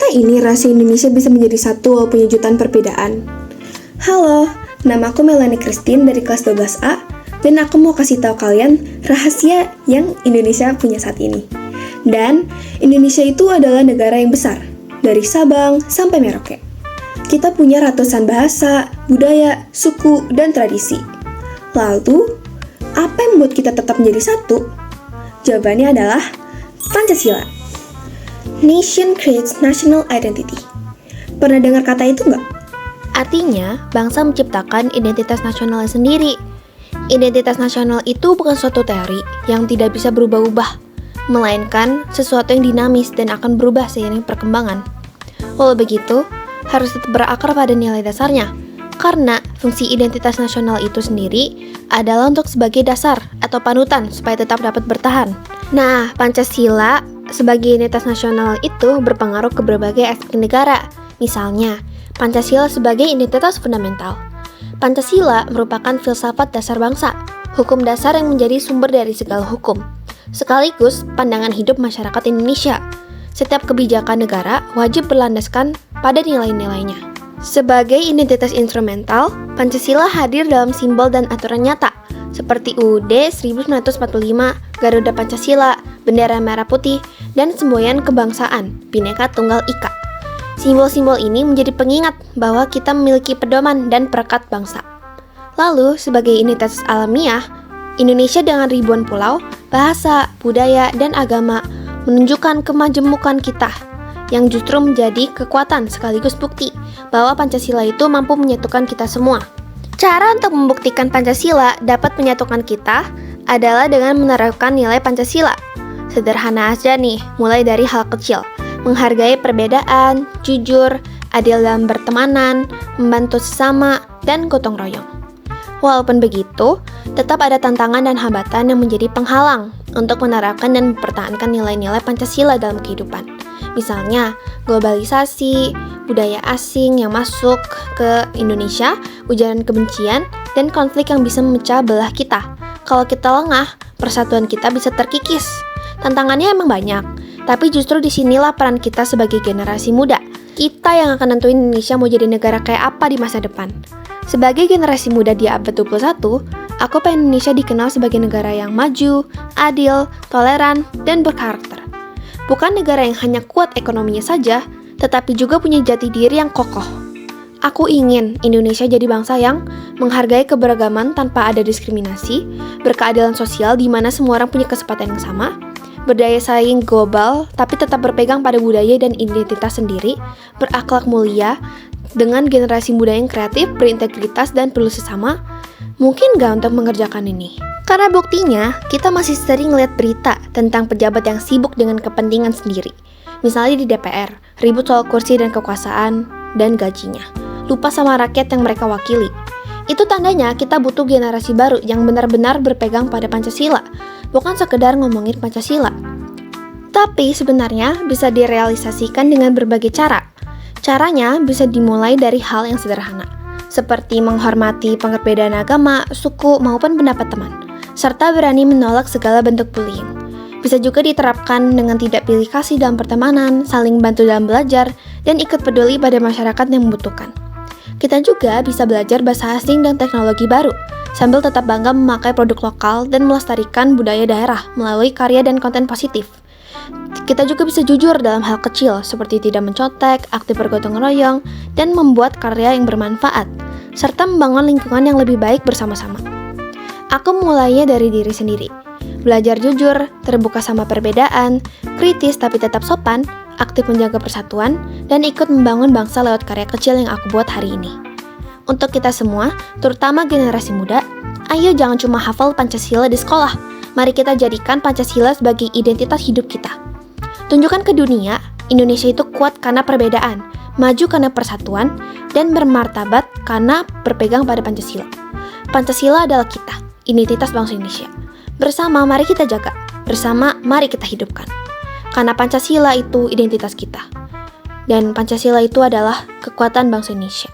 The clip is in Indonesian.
Bagaimana ini rasa Indonesia bisa menjadi satu walaupun punya jutaan perbedaan? Halo, nama aku Melanie Christine dari kelas 12A dan aku mau kasih tahu kalian rahasia yang Indonesia punya saat ini. Dan Indonesia itu adalah negara yang besar, dari Sabang sampai Merauke. Kita punya ratusan bahasa, budaya, suku, dan tradisi. Lalu, apa yang membuat kita tetap menjadi satu? Jawabannya adalah Pancasila. Nation creates national identity. Pernah dengar kata itu nggak? Artinya, bangsa menciptakan identitas nasionalnya sendiri. Identitas nasional itu bukan suatu teori yang tidak bisa berubah-ubah, melainkan sesuatu yang dinamis dan akan berubah seiring perkembangan. Walau begitu, harus tetap berakar pada nilai dasarnya, karena fungsi identitas nasional itu sendiri adalah untuk sebagai dasar atau panutan supaya tetap dapat bertahan. Nah, Pancasila sebagai identitas nasional itu berpengaruh ke berbagai aspek negara. Misalnya, Pancasila sebagai identitas fundamental. Pancasila merupakan filsafat dasar bangsa, hukum dasar yang menjadi sumber dari segala hukum, sekaligus pandangan hidup masyarakat Indonesia. Setiap kebijakan negara wajib berlandaskan pada nilai-nilainya. Sebagai identitas instrumental, Pancasila hadir dalam simbol dan aturan nyata, seperti UUD 1945, Garuda Pancasila, bendera merah putih, dan semboyan kebangsaan, Bhinneka Tunggal Ika. Simbol-simbol ini menjadi pengingat bahwa kita memiliki pedoman dan perekat bangsa. Lalu, sebagai identitas alamiah, Indonesia dengan ribuan pulau, bahasa, budaya, dan agama menunjukkan kemajemukan kita, yang justru menjadi kekuatan sekaligus bukti bahwa Pancasila itu mampu menyatukan kita semua. Cara untuk membuktikan Pancasila dapat menyatukan kita adalah dengan menerapkan nilai Pancasila. Sederhana aja nih, mulai dari hal kecil, menghargai perbedaan, jujur, adil dalam bertemanan, membantu sesama, dan gotong royong. Walaupun begitu, tetap ada tantangan dan hambatan yang menjadi penghalang untuk menerapkan dan mempertahankan nilai-nilai Pancasila dalam kehidupan. Misalnya, globalisasi, budaya asing yang masuk ke Indonesia, ujaran kebencian, dan konflik yang bisa memecah belah kita. Kalau kita lengah, persatuan kita bisa terkikis. Tantangannya emang banyak, tapi justru disinilah peran kita sebagai generasi muda. Kita yang akan nentuin Indonesia mau jadi negara kayak apa di masa depan. Sebagai generasi muda di abad 21, aku pengen Indonesia dikenal sebagai negara yang maju, adil, toleran, dan berkarakter. Bukan negara yang hanya kuat ekonominya saja, tetapi juga punya jati diri yang kokoh. Aku ingin Indonesia jadi bangsa yang menghargai keberagaman tanpa ada diskriminasi, berkeadilan sosial di mana semua orang punya kesempatan yang sama, berdaya saing global tapi tetap berpegang pada budaya dan identitas sendiri, berakhlak mulia, dengan generasi muda yang kreatif, berintegritas, dan peduli sesama. Mungkin nggak untuk mengerjakan ini? Karena buktinya, kita masih sering lihat berita tentang pejabat yang sibuk dengan kepentingan sendiri. Misalnya di DPR, ribut soal kursi dan kekuasaan, dan gajinya. Lupa sama rakyat yang mereka wakili. Itu tandanya kita butuh generasi baru yang benar-benar berpegang pada Pancasila, bukan sekedar ngomongin Pancasila. Tapi sebenarnya bisa direalisasikan dengan berbagai cara. Caranya bisa dimulai dari hal yang sederhana, seperti menghormati perbedaan agama, suku, maupun pendapat teman, serta berani menolak segala bentuk bullying. Bisa juga diterapkan dengan tidak pilih kasih dalam pertemanan, saling bantu dalam belajar, dan ikut peduli pada masyarakat yang membutuhkan. Kita juga bisa belajar bahasa asing dan teknologi baru, sambil tetap bangga memakai produk lokal dan melestarikan budaya daerah melalui karya dan konten positif. Kita juga bisa jujur dalam hal kecil, seperti tidak mencontek, aktif bergotong royong, dan membuat karya yang bermanfaat, serta membangun lingkungan yang lebih baik bersama-sama. Aku mulainya dari diri sendiri. Belajar jujur, terbuka sama perbedaan, kritis tapi tetap sopan, aktif menjaga persatuan, dan ikut membangun bangsa lewat karya kecil yang aku buat hari ini. Untuk kita semua, terutama generasi muda, ayo jangan cuma hafal Pancasila di sekolah. Mari kita jadikan Pancasila sebagai identitas hidup kita. Tunjukkan ke dunia, Indonesia itu kuat karena perbedaan, maju karena persatuan, dan bermartabat karena berpegang pada Pancasila. Pancasila adalah kita, identitas bangsa Indonesia. Bersama mari kita jaga, bersama mari kita hidupkan. Karena Pancasila itu identitas kita. Dan Pancasila itu adalah kekuatan bangsa Indonesia.